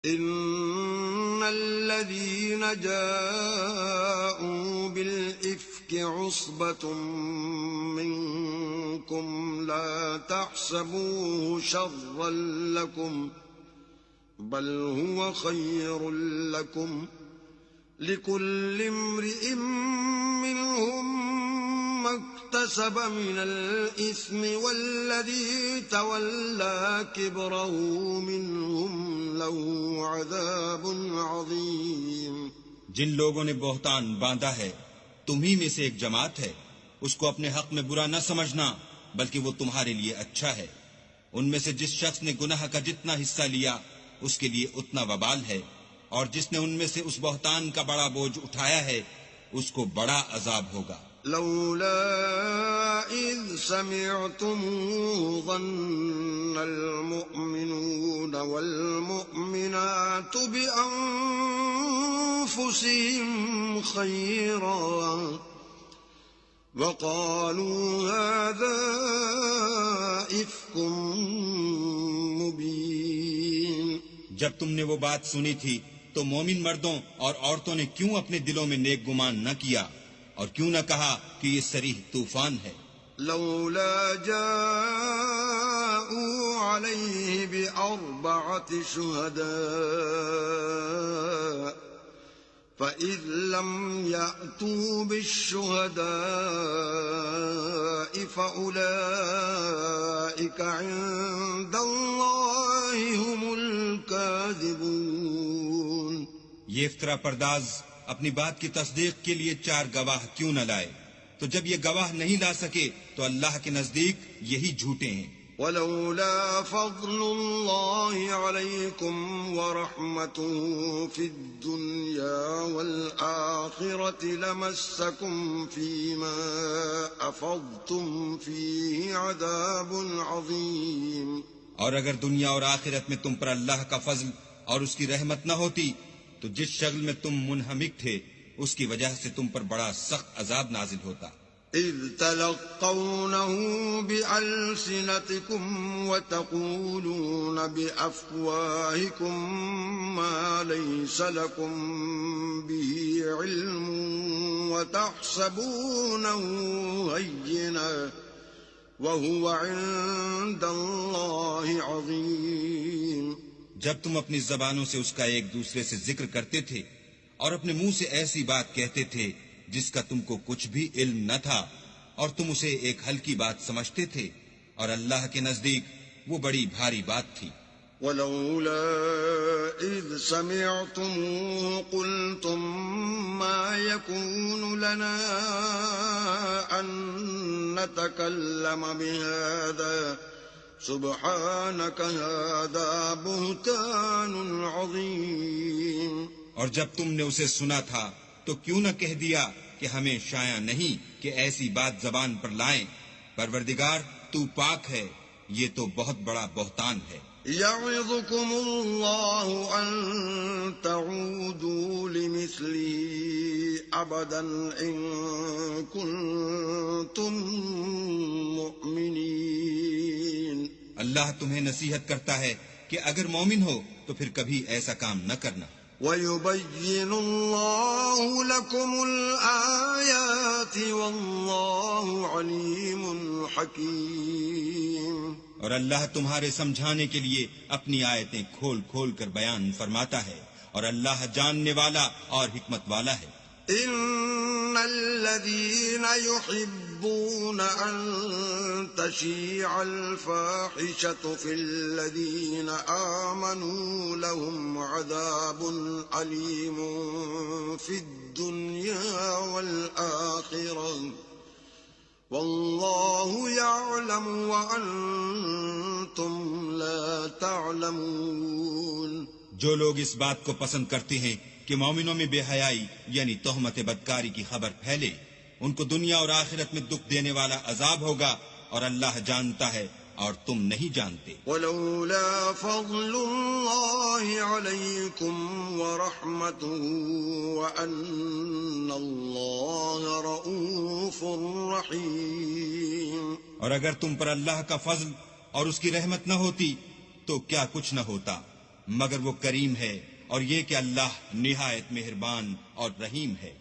إن الذين جاءوا بالإفك عصبة منكم لا تحسبوه شرا لكم بل هو خير لكم لكل امرئ منهم ما اكتسب من الإثم والذي تولى كبره منهم له عذاب عظيم۔ جن لوگوں نے بہتان باندھا ہے تمہیں میں سے ایک جماعت ہے، اس کو اپنے حق میں برا نہ سمجھنا بلکہ وہ تمہارے لیے اچھا ہے۔ ان میں سے جس شخص نے گناہ کا جتنا حصہ لیا اس کے لیے اتنا وبال ہے، اور جس نے ان میں سے اس بہتان کا بڑا بوجھ اٹھایا ہے اس کو بڑا عذاب ہوگا۔ لولا إذ سمعتموه ظن المؤمنون والمؤمنات بأنفسهم خيرا وقالوا هذا إفك مبين۔ جب تم نے وہ بات سنی تھی تو مومن مردوں اور عورتوں نے کیوں اپنے دلوں میں نیک گمان نہ کیا اور کیوں نہ کہا کہ یہ صریح طوفان ہے؟ لولا جاءوا عليه بأربعة شهداء فإذ لم يأتوا بالشهداء فأولئك عند الله هم الكاذبون۔ یہ افطرا پرداز اپنی بات کی تصدیق کے لیے 4 گواہ کیوں نہ لائے؟ تو جب یہ گواہ نہیں لا سکے تو اللہ کے نزدیک یہی جھوٹے ہیں۔ ولولا فضل الله عليكم ورحمته في الدنيا والآخرة لمسكم فيما أفضتم فيه عذاب عظيم۔ اور اگر دنیا اور آخرت میں تم پر اللہ کا فضل اور اس کی رحمت نہ ہوتی تو جس شغل میں تم منہمک تھے اس کی وجہ سے تم پر بڑا سخت عذاب نازل ہوتا۔ اذ تلقونه بألسنتكم وتقولون بأفواهكم ما ليس لكم به علم وتحسبونه هينا وهو عند الله عظيم۔ جب تم اپنی زبانوں سے اس کا ایک دوسرے سے ذکر کرتے تھے اور اپنے منہ سے ایسی بات کہتے تھے جس کا تم کو کچھ بھی علم نہ تھا اور تم اسے ایک ہلکی بات سمجھتے تھے، اور اللہ کے نزدیک وہ بڑی بھاری بات تھی۔ وَلَوْلَا إِذْ سَمِعْتُمُوهُ قُلْتُمْ مَا يَكُونُ لَنَا أَن نَّتَكَلَّمَ بِهَذَا سُبْحَانَكَ هَذَا بُهْتَانٌ عَظِيمٌ۔ اور جب تم نے اسے سنا تھا تو کیوں نہ کہہ دیا کہ ہمیں شایع نہیں کہ ایسی بات زبان پر لائیں؟ پروردگار تو پاک ہے، یہ تو بہت بڑا بہتان ہے۔ يَعِظُكُمُ اللَّهُ أَن تَعُودُوا لِمِثْلِهِ أَبَدًا إِن كُنتُم مُّؤْمِنِينَ۔ اللہ تمہیں نصیحت کرتا ہے کہ اگر مومن ہو تو پھر کبھی ایسا کام نہ کرنا۔ وَيُبَيِّنُ اللَّهُ لَكُمُ الْآيَاتِ وَاللَّهُ عَلِيمٌ حَكِيمٌ۔ اور اللہ تمہارے سمجھانے کے لیے اپنی آیتیں کھول کھول کر بیان فرماتا ہے، اور اللہ جاننے والا اور حکمت والا ہے۔ إِنَّ الَّذِينَ يُحِبُّونَ أَن تَشِيعَ الْفَاحِشَةُ فِي الَّذِينَ آمَنُوا لَهُمْ عَذَابٌ أَلِيمٌ فِي الدُّنْيَا وَالْآخِرَةِ وَاللَّهُ يَعْلَمُ وَأَنْتُمْ لَا تَعْلَمُونَ۔ جو لوگ اس بات کو پسند کرتے ہیں کہ مومنوں میں بے حیائی یعنی تہمت بدکاری کی خبر پھیلے، ان کو دنیا اور آخرت میں دکھ دینے والا عذاب ہوگا، اور اللہ جانتا ہے اور تم نہیں جانتے۔ وَلَوْلَا فَضْلُ اللَّهِ عَلَيْكُمْ وَرَحْمَتُهُ وَأَنَّ اللَّهَ رَءُوفٌ رَحِيمٌ۔ اور اگر تم پر اللہ کا فضل اور اس کی رحمت نہ ہوتی تو کیا کچھ نہ ہوتا، مگر وہ کریم ہے، اور یہ کہ اللہ نہایت مہربان اور رحیم ہے۔